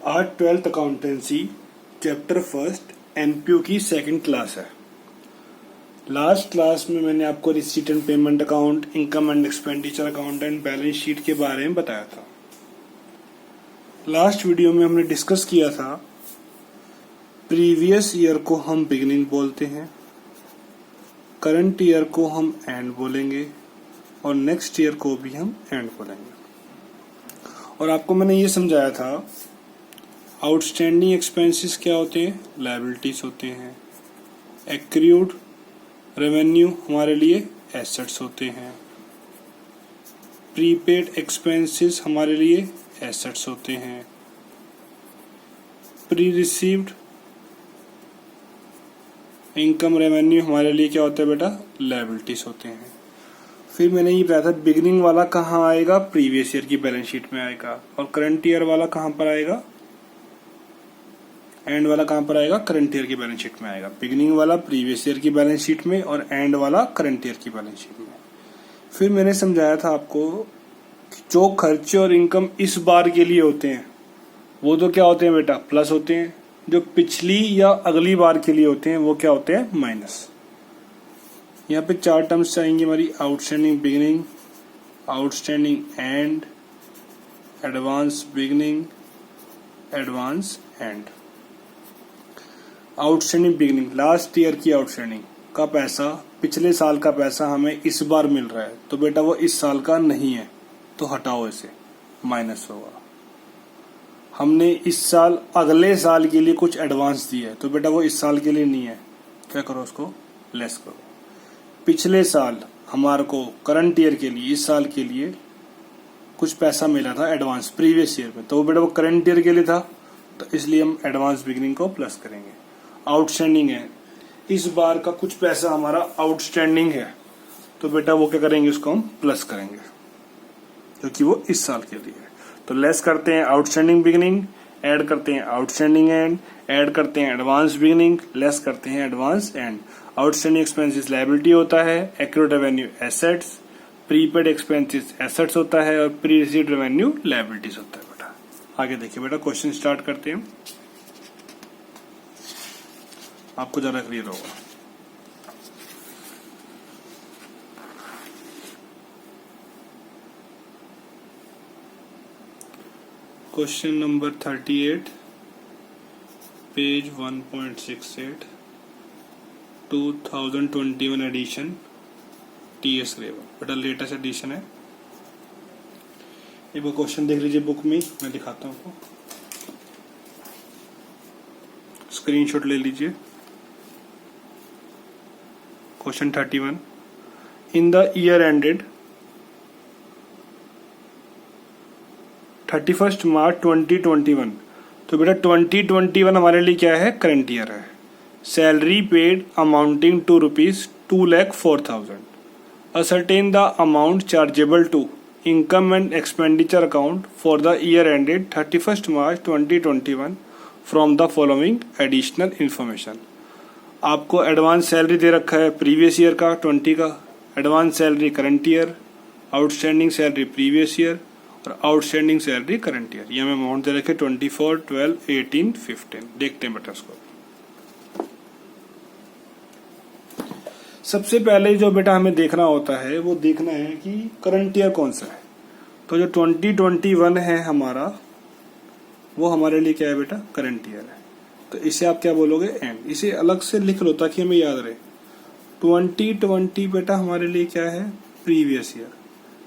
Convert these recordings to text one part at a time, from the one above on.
आज 12th accountancy chapter first NPO की second class है। लास्ट क्लास में मैंने आपको receipt and payment account, income and expenditure account and balance sheet के बारे में बताया था। लास्ट वीडियो में हमने डिस्कस किया था प्रीवियस ईयर को हम बिगिनिंग बोलते हैं, करंट ईयर को हम एंड बोलेंगे और नेक्स्ट ईयर को भी हम एंड बोलेंगे। और आपको मैंने ये समझाया था आउटस्टैंडिंग एक्सपेंसेस क्या होते हैं, लायबिलिटीज होते हैं। एक्रूड रेवेन्यू हमारे लिए एसेट्स होते हैं। प्रीपेड एक्सपेंसेस हमारे लिए एसेट्स होते हैं। प्री रिसीव्ड इनकम रेवेन्यू हमारे लिए क्या होता है बेटा, लायबिलिटीज होते हैं। फिर मैंने ये बताया था बिगिनिंग वाला कहाँ आएगा, प्रीवियस ईयर की बैलेंस शीट में आएगा, और करंट ईयर वाला कहाँ पर आएगा, एंड वाला कहाँ पर आएगा, करंट ईयर की बैलेंस शीट में आएगा। बिगिनिंग वाला प्रीवियस ईयर की बैलेंस शीट में और एंड वाला करंट ईयर की बैलेंस शीट में। फिर मैंने समझाया था आपको जो खर्चे और इनकम इस बार के लिए होते हैं वो तो क्या होते हैं बेटा, प्लस होते हैं। जो पिछली या अगली बार के लिए होते हैं वो क्या होते हैं, माइनस। यहाँ पे चार टर्म्स आएंगी हमारी, outstanding beginning, outstanding and, advance beginning, advance and. Outstanding beginning, last year की आउटस्टैंडिंग का पैसा, पिछले साल का पैसा हमें इस बार मिल रहा है तो बेटा वो इस साल का नहीं है तो हटाओ इसे, माइनस होगा। हमने इस साल अगले साल के लिए कुछ एडवांस दिया है तो बेटा वो इस साल के लिए नहीं है, क्या करो उसको लेस करो। पिछले साल हमारे को करंट ईयर के लिए, इस साल के लिए कुछ पैसा मिला था एडवांस प्रीवियस ईयर में तो वो बेटा वो करंट ईयर के लिए था तो इसलिए हम एडवांस बिगिनिंग को प्लस करेंगे। आउटस्टैंडिंग है, इस बार का कुछ पैसा हमारा आउटस्टैंडिंग है तो बेटा वो क्या करेंगे, उसको हम प्लस करेंगे क्योंकि वो इस साल के लिए है। तो लेस करते हैं आउटस्टैंडिंग बिगिनिंग, ऐड करते हैं आउटस्टैंडिंग एंड, ऐड करते हैं एडवांस बिगिनिंग, लेस करते हैं advance and. Outstanding expenses liability होता है, accrued revenue assets, prepaid expenses assets होता है और प्री रिसीव्ड रेवेन्यू लायबिलिटीज होता है बेटा। आगे देखिए बेटा, क्वेश्चन स्टार्ट करते हैं, आपको ज्यादा क्लियर होगा। Question number 38, page 1.68, 2021 edition, TS Grewal बेटा, लेटेस्ट एडिशन है। एक बार क्वेश्चन देख लीजिए बुक में, मैं दिखाता हूँ आपको, स्क्रीनशॉट ले लीजिए। Question 31, in the year ended 31 March 2021, तो बेटा 2021 हमारे लिए क्या है, करंट ईयर है। Salary paid amounting to ₹2,04,000, ascertain the amount chargeable to income and expenditure account for the year ended 31 March 2021 from the following additional information. आपको advance salary दे रखा है प्रीवियस ईयर का 20 का, advance salary current year, outstanding salary previous year और outstanding salary current year. ये हमें amount दे रखे 24, 12, 18, 15। देखते हैं बेटा इसको। सबसे पहले जो बेटा हमें देखना होता है वो देखना है कि करंट ईयर कौन सा है। तो जो 2021 है हमारा, वो हमारे लिए क्या है बेटा, करंट ईयर है। तो इसे आप क्या बोलोगे, एंड। इसे अलग से लिख लो ताकि हमें याद रहे। 2020 बेटा हमारे लिए क्या है, प्रीवियस ईयर,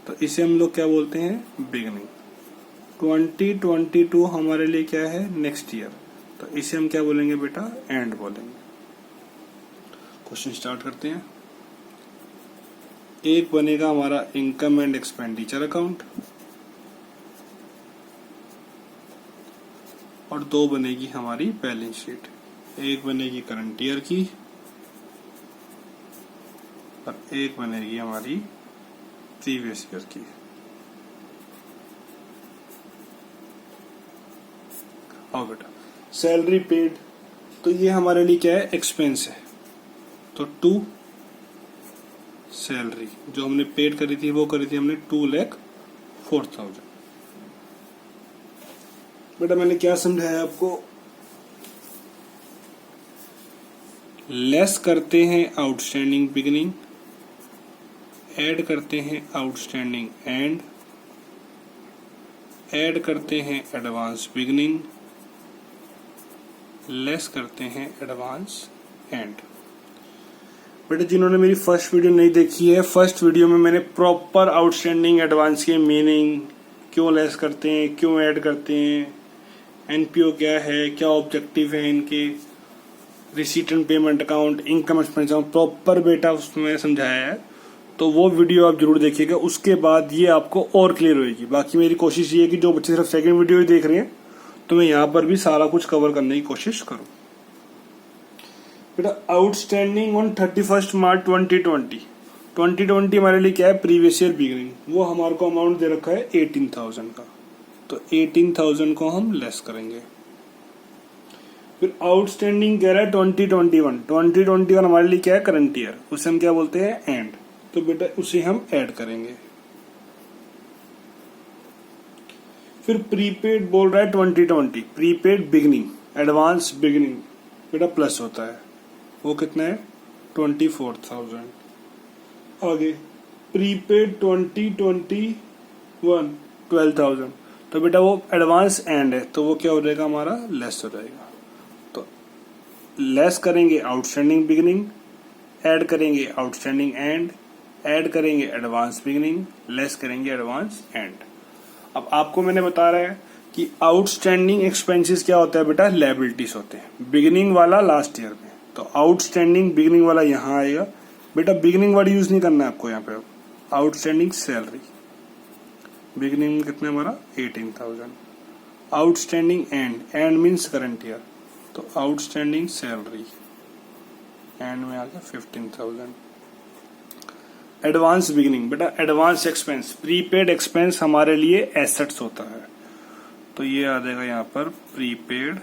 तो इसे हम लोग क्या बोलते हैं, बिगिनिंग। 2022 हमारे लिए क्या है, नेक्स्ट ईयर, तो इसे हम क्या बोलेंगे बेटा, एंड बोलेंगे। क्वेश्चन स्टार्ट करते हैं। एक बनेगा हमारा इनकम एंड एक्सपेंडिचर अकाउंट और दो बनेगी हमारी बैलेंस शीट। एक बनेगी करंट ईयर की और एक बनेगी हमारी प्रीवियस ईयर की। आओ बेटा, सैलरी पेड, तो ये हमारे लिए क्या है, एक्सपेंस है। तो टू सैलरी जो हमने पेड करी थी वो करी थी हमने 2,04,000। बेटा मैंने क्या समझाया आपको, लेस करते हैं आउटस्टैंडिंग बिगिनिंग, ऐड करते हैं आउटस्टैंडिंग एंड, ऐड करते हैं एडवांस बिगिनिंग, लेस करते हैं एडवांस एंड। बेटा जिन्होंने मेरी फर्स्ट वीडियो नहीं देखी है, फर्स्ट वीडियो में मैंने प्रॉपर आउटस्टैंडिंग एडवांस के मीनिंग, क्यों लेस करते हैं, क्यों ऐड करते हैं, एनपीओ क्या है, क्या ऑब्जेक्टिव है इनके, receipt and payment account, income expense account, proper बेटा उसमें समझाया है। तो वो वीडियो आप जरूर देखिएगा, उसके बाद ये आपको और क्लियर होगी। बाकी मेरी कोशिश ये है कि जो बच्चे सिर्फ सेकंड वीडियो ही देख रहे हैं, तो मैं यहाँ पर भी सारा कुछ कवर करने की कोशिश करूँ। बेटा आउटस्टैंडिंग ऑन 31 मार्च 2020 हमारे लिए क्या है, प्रीवियस ईयर बिगिनिंग, वो हमारे को अमाउंट दे रखा है 18,000 का, तो 18,000 को हम लेस करेंगे। फिर आउटस्टैंडिंग कह रहा है 2021 हमारे लिए क्या है, करंट ईयर, उसे हम क्या बोलते हैं, एंड, तो बेटा उसे हम ऐड करेंगे। फिर प्रीपेड बोल रहा है 2020, प्रीपेड बिगिनिंग, एडवांस बिगिनिंग, बेटा प्लस होता है, वो कितना है 24,000। आगे प्रीपेड 2021 12,000, तो बेटा वो एडवांस एंड है, तो वो क्या हो जाएगा हमारा, लेस हो जाएगा। तो लेस करेंगे आउटस्टैंडिंग बिगिनिंग, ऐड करेंगे आउटस्टैंडिंग एंड, ऐड करेंगे एडवांस बिगिनिंग, लेस करेंगे एडवांस एंड। अब आपको मैंने बता रहा है कि आउटस्टैंडिंग एक्सपेंसेस क्या होता है बेटा, लायबिलिटीज होते हैं, बिगिनिंग वाला लास्ट ईयर में, तो आउटस्टैंडिंग बिगिनिंग वाला यहाँ आएगा। बेटा बिगिनिंग वर्ड यूज नहीं करना है आपको यहाँ पे, आउटस्टैंडिंग सैलरी, बिगिनिंग में कितना हमारा 18,000, outstanding and, and means current year, तो आउटस्टैंडिंग सैलरी एंड में आ गया 15,000। एडवांस बिगिनिंग, बेटा एडवांस एक्सपेंस, प्रीपेड एक्सपेंस हमारे लिए एसेट्स होता है, तो ये आ जाएगा यहाँ पर प्रीपेड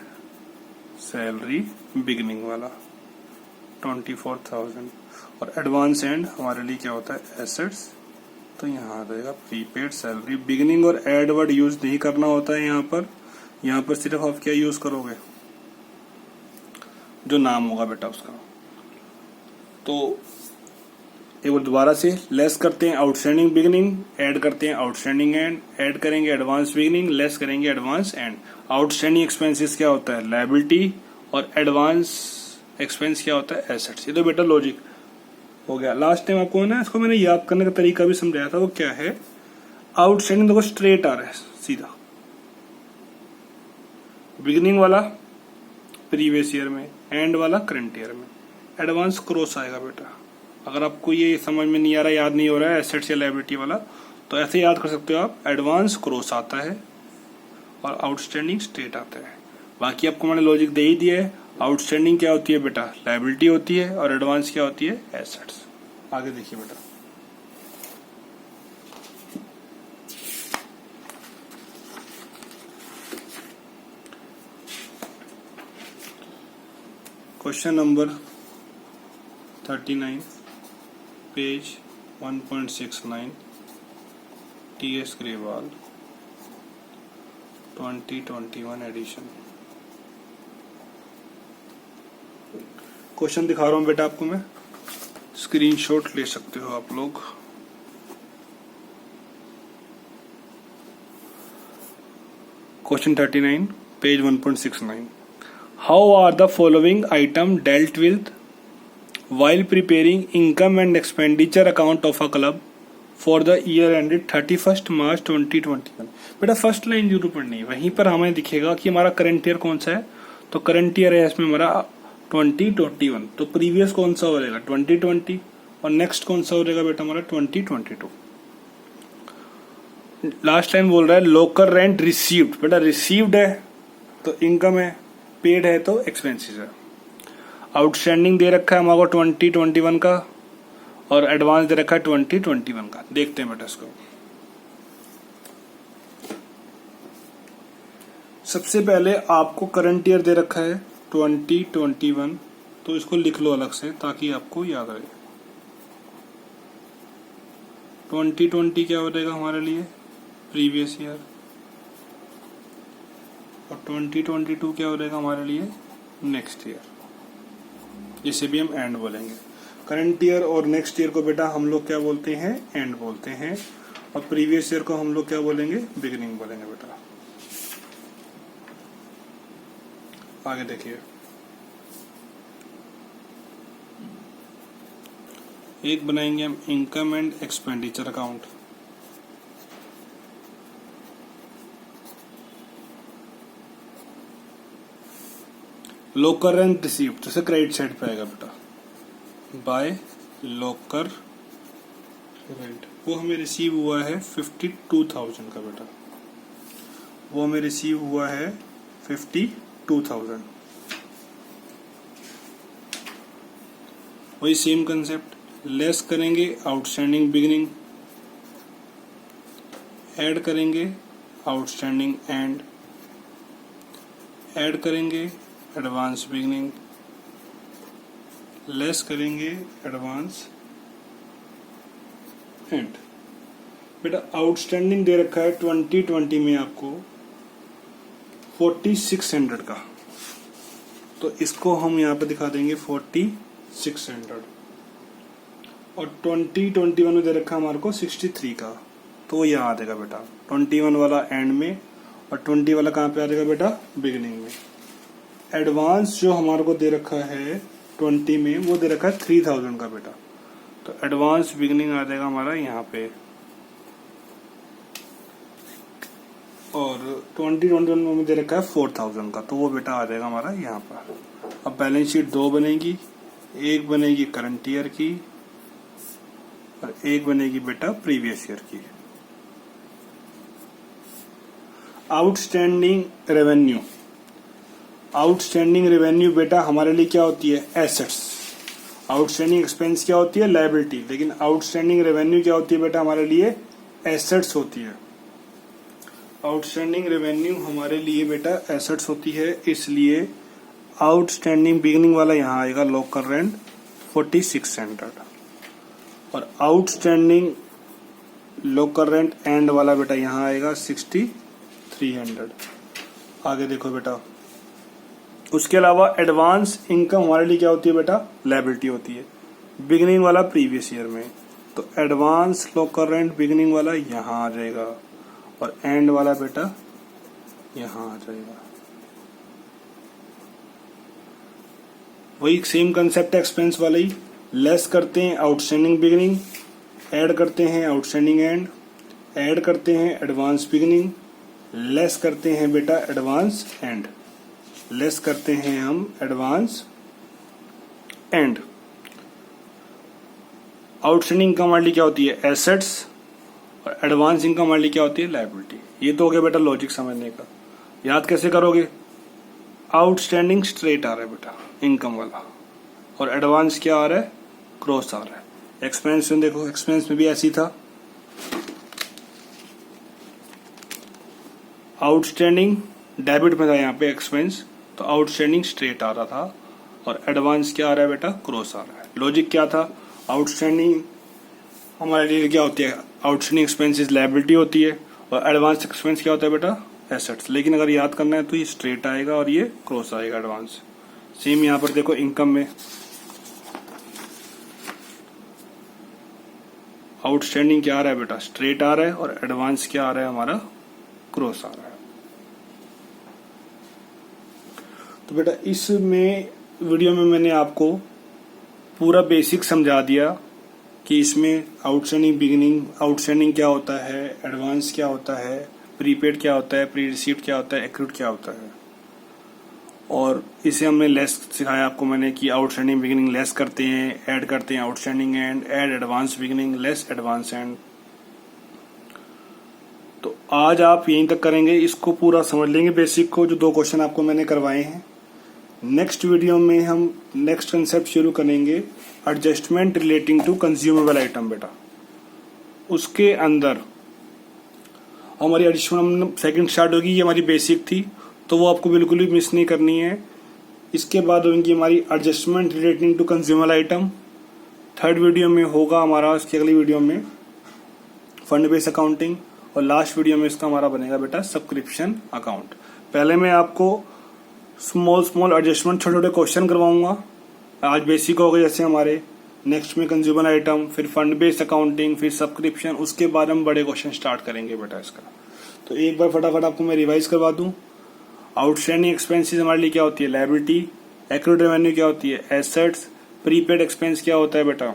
सैलरी बिगिनिंग वाला 24,000, और एडवांस एंड हमारे लिए क्या होता है, एसेट्स, तो यहाँ आ जाएगा प्रीपेड सैलरी बिगिनिंग, और एड वर्ड यूज नहीं करना होता है यहाँ पर सिर्फ आप क्या यूज करोगे, जो नाम होगा बेटा उसका। तो एक बार दोबारा से, लेस करते हैं आउटस्टैंडिंग बिगिनिंग, ऐड करते हैं आउटस्टैंडिंग एंड, ऐड करेंगे एडवांस बिगिनिंग, लेस करेंगे एडवांस एंड। आउटस्टैंडिंग एक्सपेंसेस क्या होता है, लायबिलिटी, और एडवांस एक्सपेंस क्या होता है, एसेट्स। ये तो बेटा लॉजिक हो गया। लास्ट टाइम आपको ना इसको मैंने याद करने का तरीका भी समझाया था, वो क्या है, आउटस्टैंडिंग देखो स्ट्रेट आ रहा है सीधा, बिगिनिंग वाला प्रीवियस ईयर में, एंड वाला करंट ईयर में, एडवांस क्रॉस आएगा बेटा। अगर आपको ये समझ में नहीं आ रहा, याद नहीं हो रहा है एसेट्स या लायबिलिटी वाला, तो ऐसे याद कर सकते हो आप, एडवांस क्रॉस आता है और आउटस्टैंडिंग स्ट्रेट आता है। बाकी आपको मैंने लॉजिक दे ही दिया है, आउटस्टैंडिंग क्या होती है बेटा, लायबिलिटी होती है, और एडवांस क्या होती है, एसेट्स। आगे देखिए बेटा, question number 39 page 1.69 TS. Grewal 2021 edition. Question दिखा रहा हूं बेटा आपको मैं, स्क्रीनशॉट ले सकते हो आप लोग। Question 39 page 1.69, how are the following item dealt with while preparing income and expenditure account of a club for the year ended 31st March 2021। बेटा फर्स्ट लाइन जरूर पढ़नी है, वहीं पर हमें दिखेगा कि हमारा करंट ईयर कौन सा है, तो करंट ईयर है इसमें हमारा 2021, तो प्रीवियस कौन सा हो जाएगा 2020, और नेक्स्ट कौन सा हो जाएगा बेटा हमारा 2022। लास्ट लाइन बोल रहा है लोकल रेंट रिसीव्ड, बेटा रिसीव्ड है तो इनकम है, पेड है तो एक्सपेंसेस है। आउटस्टैंडिंग दे रखा है हमारे को 2021 का, और एडवांस दे रखा है 2021 का। देखते हैं बेटा इसको। सबसे पहले आपको करंट ईयर दे रखा है 2021, तो इसको लिख लो अलग से ताकि आपको याद रहे। 2020 क्या हो जाएगा हमारे लिए, प्रीवियस ईयर, और 2022 क्या हो जाएगा हमारे लिए नेक्स्ट ईयर, जिसे भी हम एंड बोलेंगे। करंट ईयर और नेक्स्ट ईयर को बेटा हम लोग क्या बोलते हैं, एंड बोलते हैं, और प्रीवियस ईयर को हम लोग क्या बोलेंगे, बिगिनिंग बोलेंगे बेटा। आगे देखिए, एक बनाएंगे हम income and expenditure account. Locker rent received, जैसे क्रेडिट साइड पे आएगा बेटा, बाय लोकर रेंट, वो हमें रिसीव हुआ है 52,000 का बेटा, वो हमें रिसीव हुआ है 52,000। वही सेम कंसेप्ट, लेस करेंगे आउटस्टैंडिंग बिगिनिंग, ऐड करेंगे आउटस्टैंडिंग एंड, ऐड करेंगे एडवांस बिगिनिंग, लेस करेंगे एडवांस एंड। बेटा आउटस्टैंडिंग दे रखा है 2020 में आपको 4600 का, तो इसको हम यहाँ पे दिखा देंगे 4600, और 2021 में दे रखा हमारे को 63 का, तो यहाँ आ जाएगा बेटा 21 वाला एंड में और 20 वाला कहाँ पे आ जाएगा बेटा, बिगिनिंग में। एडवांस जो हमारे को दे रखा है 20 में, वो दे रखा है 3000 का बेटा, तो एडवांस बिगिनिंग आ जाएगा हमारा यहाँ पे, और 2021 में दे रखा है 4000 का, तो वो बेटा आ जाएगा हमारा यहाँ पर। अब बैलेंस शीट दो बनेगी, एक बनेगी करंट ईयर की और एक बनेगी बेटा प्रीवियस ईयर की। आउटस्टैंडिंग रेवेन्यू, आउटस्टैंडिंग रेवेन्यू बेटा हमारे लिए क्या होती है, एसेट्स। आउटस्टैंडिंग एक्सपेंस क्या होती है, लायबिलिटी, लेकिन आउटस्टैंडिंग रेवेन्यू क्या होती है बेटा हमारे लिए, एसेट्स होती है। आउटस्टैंडिंग रेवेन्यू हमारे लिए बेटा एसेट्स होती है, इसलिए आउटस्टैंडिंग बिगिनिंग वाला यहाँ आएगा लोकर रेंट 4600, और आउटस्टैंडिंग लोकर रेंट एंड वाला बेटा यहाँ आएगा 6300। आगे देखो बेटा, उसके अलावा एडवांस इनकम हमारे लिए क्या होती है बेटा, लायबिलिटी होती है, बिगिनिंग वाला प्रीवियस ईयर में, तो एडवांस लोकर रेंट बिगिनिंग वाला यहाँ आ जाएगा और एंड वाला बेटा यहाँ आ जाएगा। वही सेम कंसेप्ट है एक्सपेंस वाला ही, लेस करते हैं आउटस्टैंडिंग बिगिनिंग, ऐड करते हैं आउटस्टैंडिंग एंड, ऐड करते हैं एडवांस बिगिनिंग, लेस करते हैं बेटा एडवांस एंड, लेस करते हैं हम एडवांस एंड। आउटस्टैंडिंग इनकम हमारे लिए क्या होती है, एसेट्स, और एडवांस इनकम हमारे लिए क्या होती है, लायबिलिटी। ये तो हो गया बेटा लॉजिक समझने का। याद कैसे करोगे, आउटस्टैंडिंग स्ट्रेट आ रहा है बेटा इनकम वाला, और एडवांस क्या आ रहा है, क्रॉस आ रहा है। एक्सपेंस में देखो, एक्सपेंस में भी ऐसी था, आउटस्टैंडिंग डेबिट में था यहाँ पे एक्सपेंस, तो आउटस्टैंडिंग स्ट्रेट आ रहा था, और एडवांस क्या आ रहा है बेटा, क्रॉस आ रहा है। लॉजिक क्या था, आउटस्टैंडिंग हमारे लिए क्या होती है, आउटस्टैंडिंग एक्सपेंसेस लायबिलिटी होती है, और एडवांस एक्सपेंस क्या होता है बेटा, एसेट्स। लेकिन अगर याद करना है तो ये स्ट्रेट आएगा और ये क्रॉस आएगा एडवांस। सेम यहाँ पर देखो इनकम में आउटस्टैंडिंग क्या आ रहा है बेटा, स्ट्रेट आ रहा है, और एडवांस क्या आ रहा है हमारा, क्रॉस आ रहा है। तो बेटा इसमें वीडियो में मैंने आपको पूरा बेसिक समझा दिया कि इसमें आउटस्टैंडिंग बिगिनिंग, आउटस्टैंडिंग क्या होता है, एडवांस क्या होता है, प्रीपेड क्या होता है, प्री रिसीव्ड क्या होता है, एक्रूड क्या होता है, और इसे हमने लेस सिखाया आपको मैंने कि आउटस्टैंडिंग बिगिनिंग लेस करते हैं, ऐड करते हैं outstanding and, add advance beginning, less advance and. तो आज आप यहीं तक करेंगे, इसको पूरा समझ लेंगे बेसिक को, जो 2 क्वेश्चन आपको मैंने करवाए हैं। नेक्स्ट वीडियो में हम नेक्स्ट कंसेप्ट शुरू करेंगे, adjustment relating to consumable item बेटा। उसके अंदर हमारी एडिशनल सेकंड स्टार्ट होगी, ये हमारी बेसिक थी, तो वो आपको बिल्कुल भी मिस नहीं करनी है। इसके बाद होंगी हमारी adjustment relating to consumable item. Third video में होगा हमारा, इसकी अगली वीडियो में फंड बेस अकाउंटिंग, और लास्ट वीडियो में इसका हमारा बनेगा बेटा सब्सक्रिप्शन अकाउंट। पहले मैं आपको स्मॉल एडजस्टमेंट, छोटे छोटे क्वेश्चन करवाऊंगा। आज बेसिक हो गए जैसे हमारे, नेक्स्ट में कंज्यूमर आइटम, फिर फंड बेस्ड अकाउंटिंग, फिर सब्सक्रिप्शन, उसके बाद हम बड़े क्वेश्चन स्टार्ट करेंगे बेटा इसका। तो एक बार फटाफट आपको मैं रिवाइज करवा दूं। आउटस्टैंडिंग एक्सपेंसेस हमारे लिए क्या होती है? लायबिलिटी। एक्रूड रेवेन्यू क्या होती है? एसेट्स। प्रीपेड एक्सपेंस क्या होता है बेटा?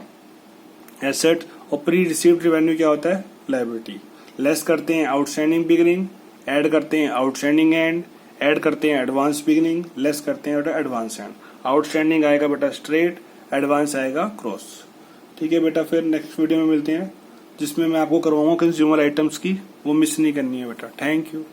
एसेट। और प्री रिसीव्ड रेवेन्यू क्या होता है? लायबिलिटी। लेस करते हैं आउटस्टैंडिंग बिगिनिंग, ऐड करते हैं आउटस्टैंडिंग एंड, ऐड करते हैं एडवांस बिगिनिंग, लेस करते हैं बेटा एडवांस एंड। आउटस्टैंडिंग आएगा बेटा स्ट्रेट, एडवांस आएगा क्रॉस। ठीक है बेटा, फिर नेक्स्ट वीडियो में मिलते हैं जिसमें मैं आपको करवाऊंगा कंज्यूमर आइटम्स की, वो मिस नहीं करनी है बेटा। Thank you.